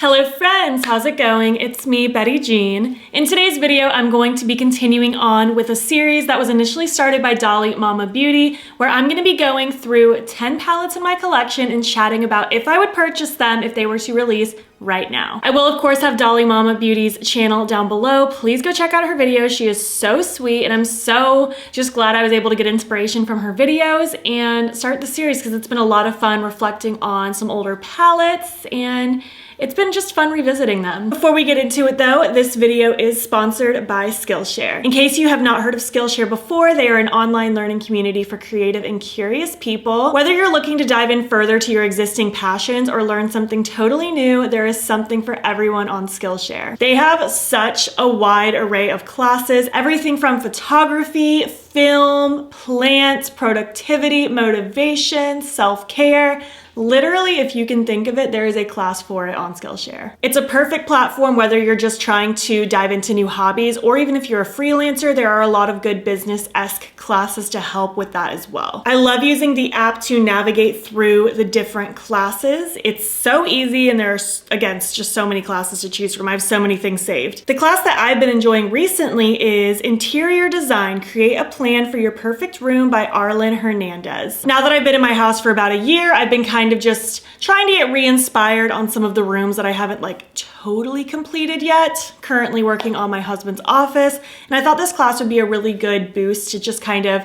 Hello friends, how's it going? It's me, Betty Jean. In today's video, I'm going to be continuing on with a series that was initially started by Lmao Beauty, where I'm going to be going through 10 palettes in my collection and chatting about if I would purchase them if they were to release right now. I will of course have Lmao Beauty's channel down below. Please go check out her videos. She is so sweet and I'm so just glad I was able to get inspiration from her videos and start the series because it's been a lot of fun reflecting on some older palettes and it's been just fun revisiting them. Before we get into it though, this video is sponsored by Skillshare. In case you have not heard of Skillshare before, they are an online learning community for creative and curious people. Whether you're looking to dive in further to your existing passions or learn something totally new, there is something for everyone on Skillshare. They have such a wide array of classes, everything from photography, film, plants, productivity, motivation, self-care. Literally, if you can think of it, there is a class for it on Skillshare. It's a perfect platform whether you're just trying to dive into new hobbies or even if you're a freelancer, there are a lot of good business-esque classes to help with that as well. I love using the app to navigate through the different classes. It's so easy and there's, again, just so many classes to choose from. I have so many things saved. The class that I've been enjoying recently is Interior Design, Create a Plan for Your Perfect Room by Arlen Hernandez. Now that I've been in my house for about a year, I've been kind of just trying to get re-inspired on some of the rooms that I haven't like totally completed yet. Currently working on my husband's office, and I thought this class would be a really good boost to just kind of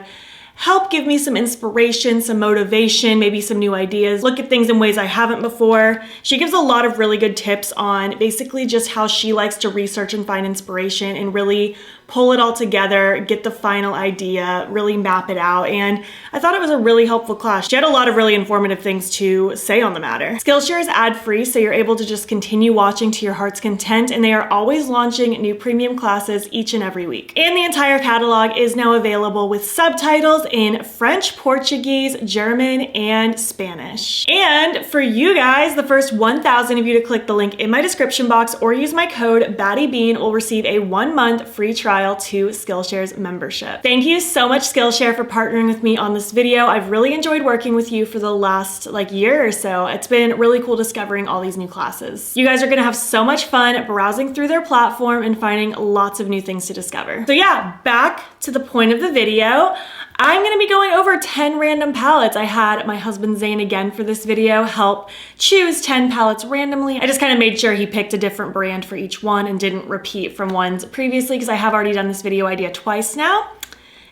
help give me some inspiration, some motivation, maybe some new ideas, look at things in ways I haven't before. She gives a lot of really good tips on basically just how she likes to research and find inspiration and really pull it all together, get the final idea, really map it out. And I thought it was a really helpful class. She had a lot of really informative things to say on the matter. Skillshare is ad-free, so you're able to just continue watching to your heart's content, and they are always launching new premium classes each and every week. And the entire catalog is now available with subtitles in French, Portuguese, German, and Spanish. And for you guys, the first 1,000 of you to click the link in my description box or use my code battybean will receive a 1-month free trial to Skillshare's membership. Thank you so much, Skillshare, for partnering with me on this video. I've really enjoyed working with you for the last year or so. It's been really cool discovering all these new classes. You guys are gonna have so much fun browsing through their platform and finding lots of new things to discover. So yeah, back to the point of the video. I'm gonna be going over 10 random palettes. I had my husband Zane again for this video help choose 10 palettes randomly. I just kind of made sure he picked a different brand for each one and didn't repeat from ones previously because I have already done this video idea twice now.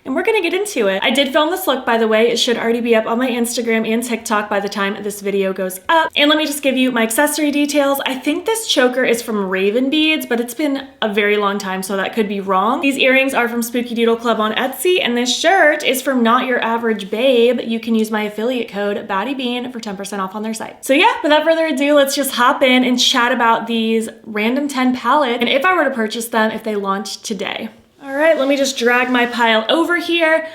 And we're gonna get into it. I did film this look, by the way. It should already be up on my Instagram and TikTok by the time this video goes up. And let me just give you my accessory details. I think this choker is from Raven Beads, but it's been a very long time, so that could be wrong. These earrings are from Spooky Doodle Club on Etsy, and this shirt is from Not Your Average Babe. You can use my affiliate code battybean for 10% off on their site. So yeah, without further ado, let's just hop in and chat about these random 10 palettes and if I were to purchase them if they launched today. All right, let me just drag my pile over here.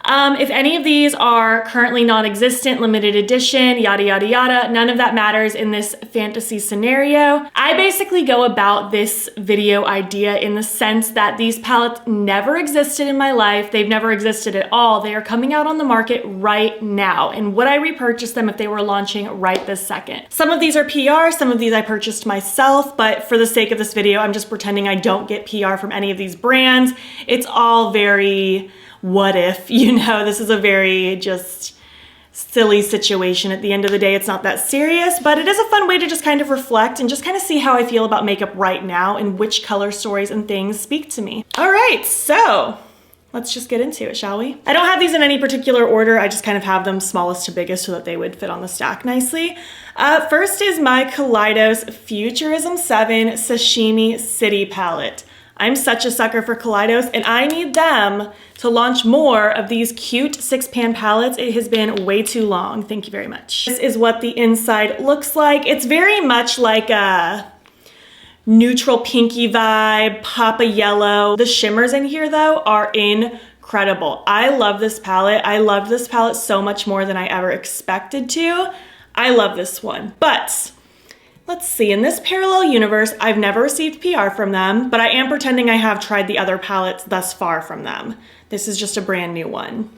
If any of these are currently non-existent, limited edition, yada, yada, yada, none of that matters in this fantasy scenario. I basically go about this video idea in the sense that these palettes never existed in my life. They've never existed at all. They are coming out on the market right now. And would I repurchase them if they were launching right this second? Some of these are PR, some of these I purchased myself, but for the sake of this video, I'm just pretending I don't get PR from any of these brands. It's all very what if, you know, this is a very just silly situation. At the end of the day, it's not that serious, but it is a fun way to just kind of reflect and just kind of see how I feel about makeup right now and which color stories and things speak to me. All right, so let's just get into it, shall we? I don't have these in any particular order. I just kind of have them smallest to biggest so that they would fit on the stack nicely. First is my Kaleidos Futurism 7 Sashimi City palette. I'm such a sucker for Kaleidos, and I need them to launch more of these cute 6-pan palettes. It has been way too long. Thank you very much. This is what the inside looks like. It's very much like a neutral pinky vibe, pop a yellow. The shimmers in here though are incredible. I love this palette. I loved this palette so much more than I ever expected to. I love this one, but let's see, in this parallel universe, I've never received PR from them, but I am pretending I have tried the other palettes thus far from them. This is just a brand new one.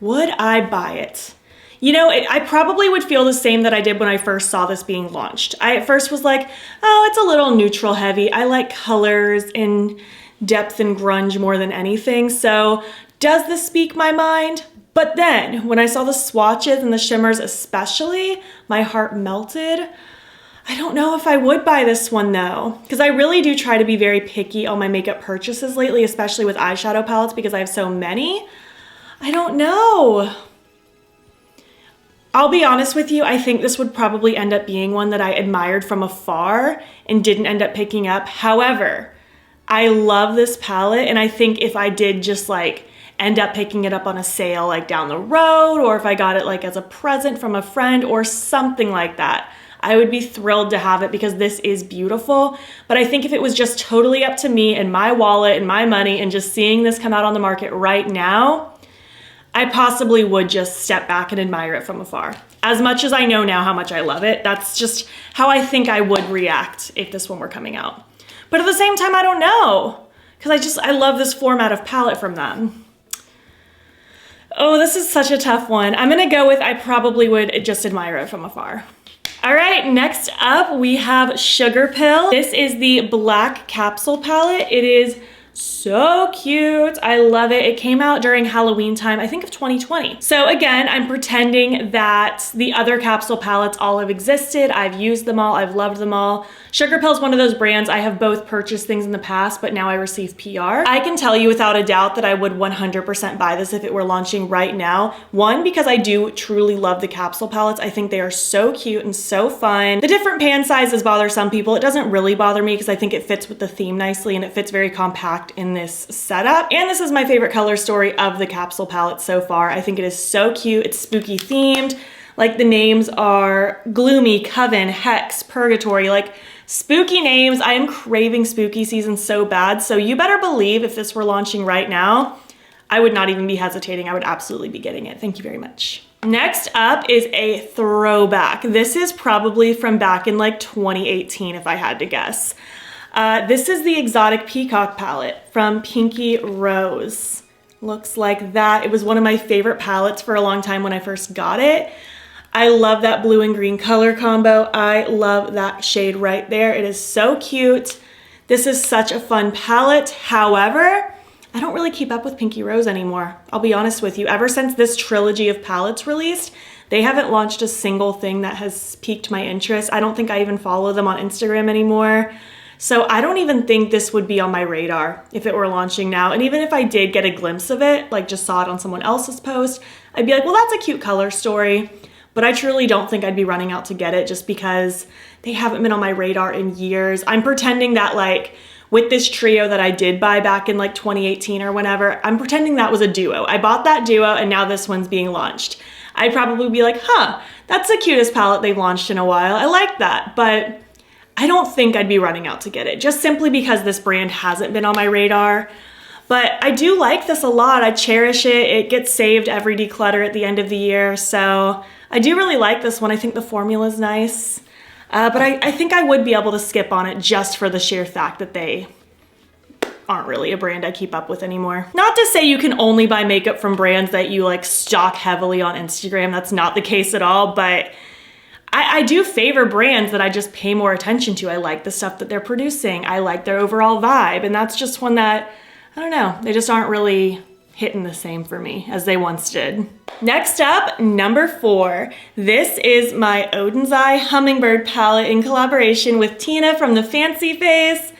Would I buy it? You know, I probably would feel the same that I did when I first saw this being launched. I at first was like, oh, it's a little neutral heavy. I like colors and depth and grunge more than anything. So does this speak my mind? But then when I saw the swatches and the shimmers especially, my heart melted. I don't know if I would buy this one though, because I really do try to be very picky on my makeup purchases lately, especially with eyeshadow palettes because I have so many. I don't know. I'll be honest with you, I think this would probably end up being one that I admired from afar and didn't end up picking up. However, I love this palette, and I think if I did just like end up picking it up on a sale like down the road, or if I got it like as a present from a friend or something like that, I would be thrilled to have it because this is beautiful. But I think if it was just totally up to me and my wallet and my money and just seeing this come out on the market right now, I possibly would just step back and admire it from afar. As much as I know now how much I love it, that's just how I think I would react if this one were coming out. But at the same time, I don't know, because I love this format of palette from them. Oh, this is such a tough one. I'm gonna go with I probably would just admire it from afar. All right, next up we have Sugar Pill. This is the black capsule palette. It is so cute. I love it. It came out during Halloween time, I think of 2020. So again, I'm pretending that the other capsule palettes all have existed. I've used them all. I've loved them all. Sugar Pill is one of those brands. I have both purchased things in the past, but now I receive PR. I can tell you without a doubt that I would 100% buy this if it were launching right now. One, because I do truly love the capsule palettes. I think they are so cute and so fun. The different pan sizes bother some people. It doesn't really bother me because I think it fits with the theme nicely and it fits very compact in this setup. And this is my favorite color story of the capsule palette so far. I think it is so cute. It's spooky themed. Like the names are Gloomy, Coven, Hex, Purgatory, like spooky names. I am craving spooky season so bad. So you better believe if this were launching right now, I would not even be hesitating. I would absolutely be getting it. Thank you very much. Next up is a throwback. This is probably from back in like 2018 if I had to guess. This is the Exotic Peacock palette from Pinky Rose. Looks like that. It was one of my favorite palettes for a long time when I first got it. I love that blue and green color combo. I love that shade right there. It is so cute. This is such a fun palette. However, I don't really keep up with Pinky Rose anymore. I'll be honest with you. Ever since this trilogy of palettes released, they haven't launched a single thing that has piqued my interest. I don't think I even follow them on Instagram anymore. So I don't even think this would be on my radar if it were launching now. And even if I did get a glimpse of it, like just saw it on someone else's post, I'd be like, well, that's a cute color story. But I truly don't think I'd be running out to get it just because they haven't been on my radar in years. I'm pretending that like with this trio that I did buy back in like 2018 or whenever, I'm pretending that was a duo. I bought that duo and now this one's being launched. I'd probably be like, huh, that's the cutest palette they've launched in a while. I like that, but I don't think I'd be running out to get it just simply because this brand hasn't been on my radar. But I do like this a lot. I cherish it. It gets saved every declutter at the end of the year. So I do really like this one. I think the formula is nice. But I think I would be able to skip on it just for the sheer fact that they aren't really a brand I keep up with anymore. Not to say you can only buy makeup from brands that you like stock heavily on Instagram. That's not the case at all. But I do favor brands that I just pay more attention to. I like the stuff that they're producing. I like their overall vibe. And that's just one that, I don't know, they just aren't really hitting the same for me as they once did. Next up, number 4. This is my Odin's Eye Hummingbird palette in collaboration with Tina from the Fancy Face.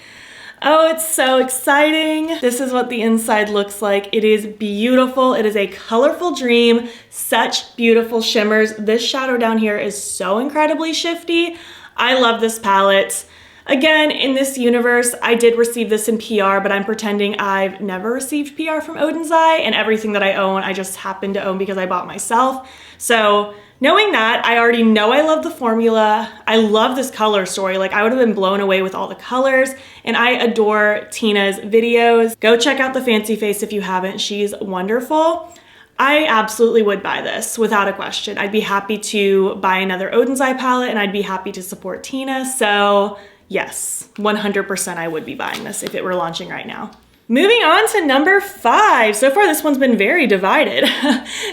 Oh, it's so exciting. This is what the inside looks like. It is beautiful. It is a colorful dream. Such beautiful shimmers. This shadow down here is so incredibly shifty. I love this palette. Again, in this universe, I did receive this in PR, but I'm pretending I've never received PR from Odin's Eye, and everything that I own, I just happen to own because I bought myself. So knowing that, I already know I love the formula. I love this color story. Like I would have been blown away with all the colors, and I adore Tina's videos. Go check out the Fancy Face if you haven't. She's wonderful. I absolutely would buy this without a question. I'd be happy to buy another Odin's Eye palette, and I'd be happy to support Tina. So yes, 100% I would be buying this if it were launching right now. Moving on to number 5. So far, this one's been very divided.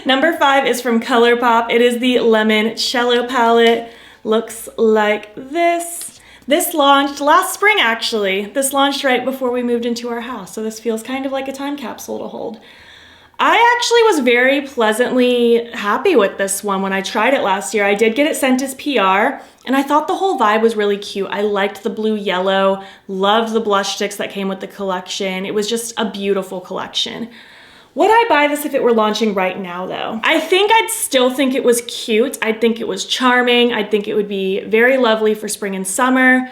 Number 5 is from Colourpop. It is the Limoncello palette. Looks like this. This launched last spring, actually. This launched right before we moved into our house. So this feels kind of like a time capsule to hold. I actually was very pleasantly happy with this one when I tried it last year. I did get it sent as PR, and I thought the whole vibe was really cute. I liked the blue yellow, loved the blush sticks that came with the collection. It was just a beautiful collection. Would I buy this if it were launching right now though? I think I'd still think it was cute. I'd think it was charming. I'd think it would be very lovely for spring and summer.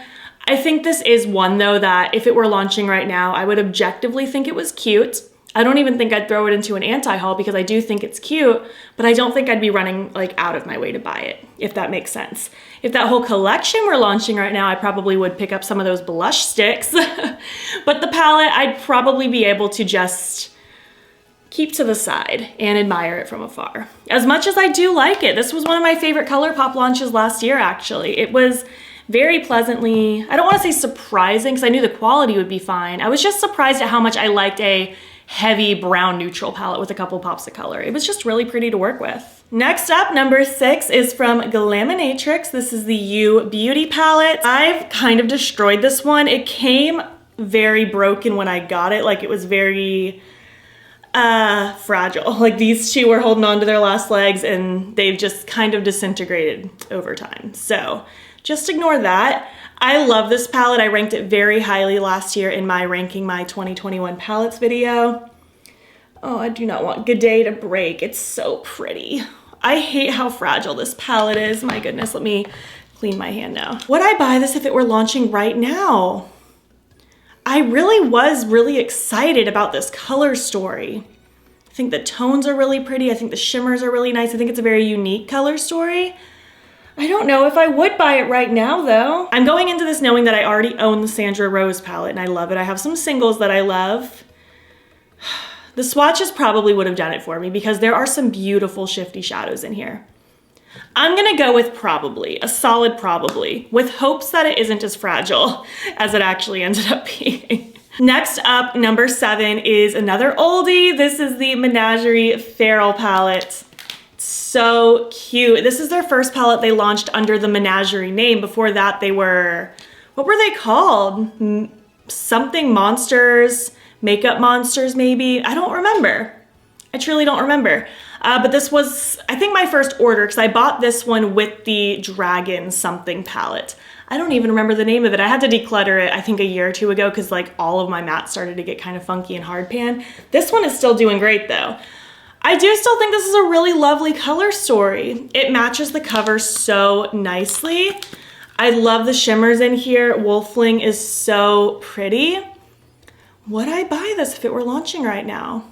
I think this is one though that if it were launching right now, I would objectively think it was cute. I don't even think I'd throw it into an anti-haul because I do think it's cute, but I don't think I'd be running like out of my way to buy it, if that makes sense. If that whole collection were launching right now, I probably would pick up some of those blush sticks. But the palette, I'd probably be able to just keep to the side and admire it from afar. As much as I do like it, this was one of my favorite Colourpop launches last year, actually. It was very pleasantly, I don't want to say surprising because I knew the quality would be fine. I was just surprised at how much I liked a heavy brown neutral palette with a couple pops of color. It was just really pretty to work with. Next up, number 6 is from Glaminatrix. This is the You Beauty palette. I've kind of destroyed this one. It came very broken when I got it. Like it was very fragile. Like these two were holding on to their last legs and they've just kind of disintegrated over time. So just ignore that. I love this palette. I ranked it very highly last year in my ranking my 2021 palettes video. Oh, I do not want Good Day to break. It's so pretty. I hate how fragile this palette is. My goodness, let me clean my hand now. Would I buy this if it were launching right now? I really was really excited about this color story. I think the tones are really pretty. I think the shimmers are really nice. I think it's a very unique color story. I don't know if I would buy it right now though. I'm going into this knowing that I already own the Sandra Rose palette and I love it. I have some singles that I love. The swatches probably would have done it for me because there are some beautiful shifty shadows in here. I'm gonna go with probably, a solid probably, with hopes that it isn't as fragile as it actually ended up being. Next up, number 7 is another oldie. This is the Menagerie Feral palette. So cute. This is their first palette they launched under the Menagerie name. Before that they were, what were they called? Something Monsters, Makeup Monsters maybe? I don't remember. I truly don't remember. But this was, I think, my first order because I bought this one with the Dragon something palette. I don't even remember the name of it. I had to declutter it, I think, a year or two ago because like all of my mattes started to get kind of funky and hard pan. This one is still doing great though. I do still think this is a really lovely color story. It matches the cover so nicely. I love the shimmers in here. Wolfling is so pretty. Would I buy this if it were launching right now?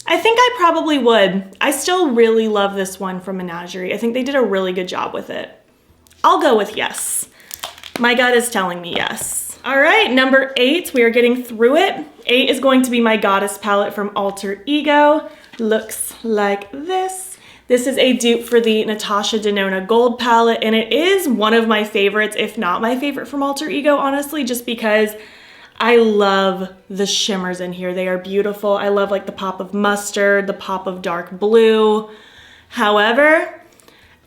I think I probably would. I still really love this one from Menagerie. I think they did a really good job with it. I'll go with yes. My gut is telling me yes. All right, number 8, we are getting through it. 8 is going to be my Goddess palette from Alter Ego. Looks like this. This is a dupe for the Natasha Denona Gold palette, and it is one of my favorites, if not my favorite from Alter Ego, honestly, just because I love the shimmers in here. They are beautiful. I love like the pop of mustard, the pop of dark blue. However,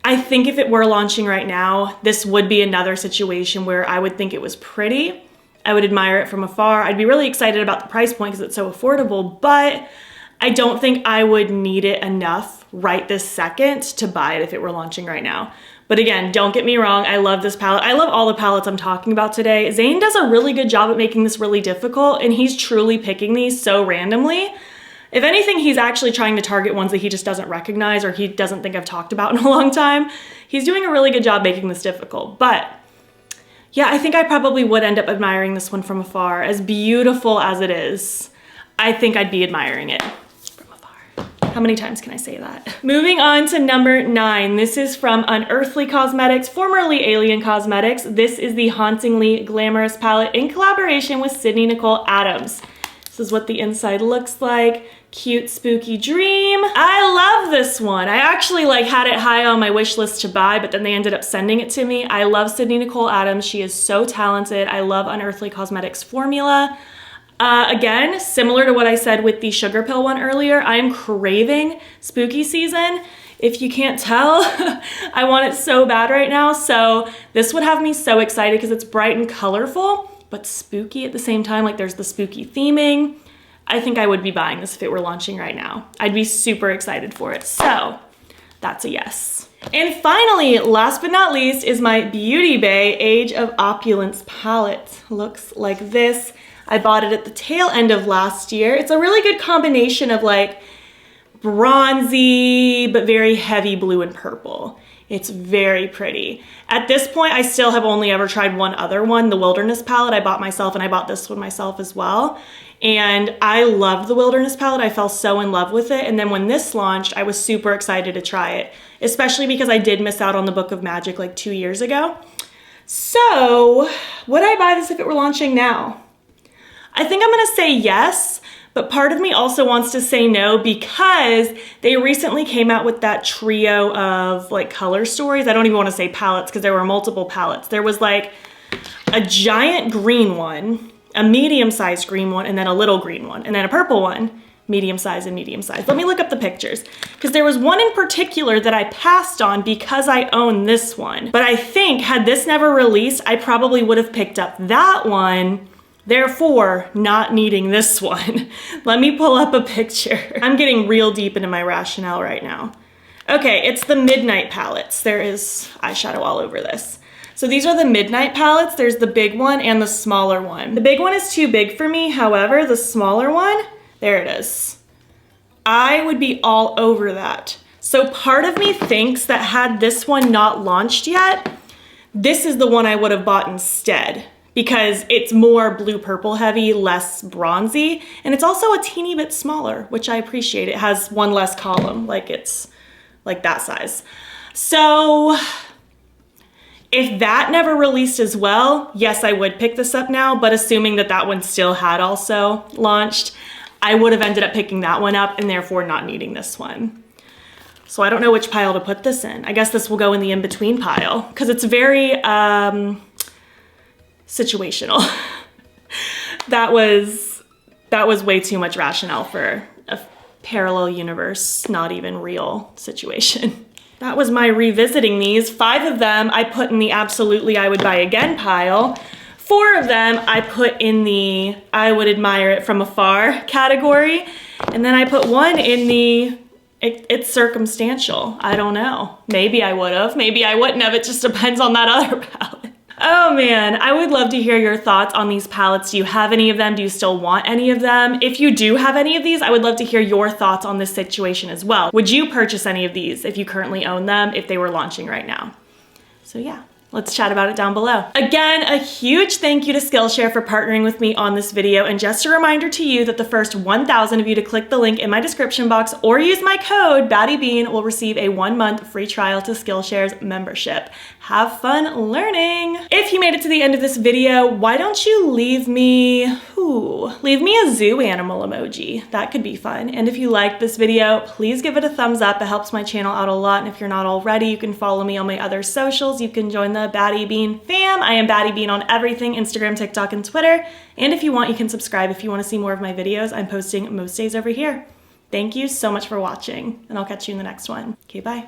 I think if it were launching right now, this would be another situation where I would think it was pretty. I would admire it from afar. I'd be really excited about the price point because it's so affordable, but I don't think I would need it enough right this second to buy it if it were launching right now. But again, don't get me wrong, I love this palette. I love all the palettes I'm talking about today. Zane does a really good job at making this really difficult, and he's truly picking these so randomly. If anything, he's actually trying to target ones that he just doesn't recognize or he doesn't think I've talked about in a long time. He's doing a really good job making this difficult. But yeah, I think I probably would end up admiring this one from afar. As beautiful as it is, I think I'd be admiring it. How many times can I say that? Moving on to number 9. This is from Unearthly Cosmetics, formerly Alien Cosmetics. This is the Hauntingly Glamorous palette in collaboration with Sydney Nicole Adams. This is what the inside looks like. Cute, spooky dream. I love this one. I actually had it high on my wish list to buy, but then they ended up sending it to me. I love Sydney Nicole Adams. She is so talented. I love Unearthly Cosmetics formula. Again, similar to what I said with the sugar pill one earlier, I'm craving spooky season. If you can't tell, I want it so bad right now. So this would have me so excited because it's bright and colorful, but spooky at the same time. Like there's the spooky theming. I think I would be buying this if it were launching right now. I'd be super excited for it. So that's a yes. And finally, last but not least, is my Beauty Bay Age of Opulence palette. Looks like this. I bought it at the tail end of last year. It's a really good combination of like bronzy, but very heavy blue and purple. It's very pretty. At this point, I still have only ever tried one other one, the Wilderness palette I bought myself, and I bought this one myself as well. And I loved the Wilderness palette. I fell so in love with it. And then when this launched, I was super excited to try it, especially because I did miss out on the Book of Magic like 2 years ago. So would I buy this if it were launching now? I think I'm gonna say yes, but part of me also wants to say no because they recently came out with that trio of like color stories. I don't even wanna say palettes because there were multiple palettes. There was like a giant green one, a medium-sized green one, and then a little green one, and then a purple one, medium size and medium size. Let me look up the pictures because there was one in particular that I passed on because I own this one. But I think had this never released, I probably would have picked up that one, therefore not needing this one. Let me pull up a picture. I'm getting real deep into my rationale right now. Okay, it's the Midnight palettes. There is eyeshadow all over this. So these are the Midnight palettes. There's the big one and the smaller one. The big one is too big for me. However, the smaller one, there it is. I would be all over that. So part of me thinks that had this one not launched yet, this is the one I would have bought instead because it's more blue-purple heavy, less bronzy, and it's also a teeny bit smaller, which I appreciate. It has one less column, like it's like that size. So if that never released as well, yes, I would pick this up now, but assuming that that one still had also launched, I would have ended up picking that one up and therefore not needing this one. So I don't know which pile to put this in. I guess this will go in the in-between pile because it's very situational. That was way too much rationale for a parallel universe, not even real situation. That was my revisiting these. 5 of them I put in the absolutely I would buy again pile. 4 of them I put in the I would admire it from afar category. And then I put one in the it's circumstantial. I don't know. Maybe I would have, maybe I wouldn't have. It just depends on that other palette. Oh man, I would love to hear your thoughts on these palettes. Do you have any of them? Do you still want any of them? If you do have any of these, I would love to hear your thoughts on this situation as well. Would you purchase any of these if you currently own them, if they were launching right now? So yeah, let's chat about it down below. Again, a huge thank you to Skillshare for partnering with me on this video. And just a reminder to you that the first 1,000 of you to click the link in my description box or use my code battybean will receive a 1-month free trial to Skillshare's membership. Have fun learning. If you made it to the end of this video, why don't you leave me a zoo animal emoji. That could be fun. And if you liked this video, please give it a thumbs up. It helps my channel out a lot. And if you're not already, you can follow me on my other socials. You can join the Batty Bean fam. I am Batty Bean on everything, Instagram, TikTok, and Twitter. And if you want, you can subscribe if you want to see more of my videos. I'm posting most days over here. Thank you so much for watching, and I'll catch you in the next one. Okay, bye.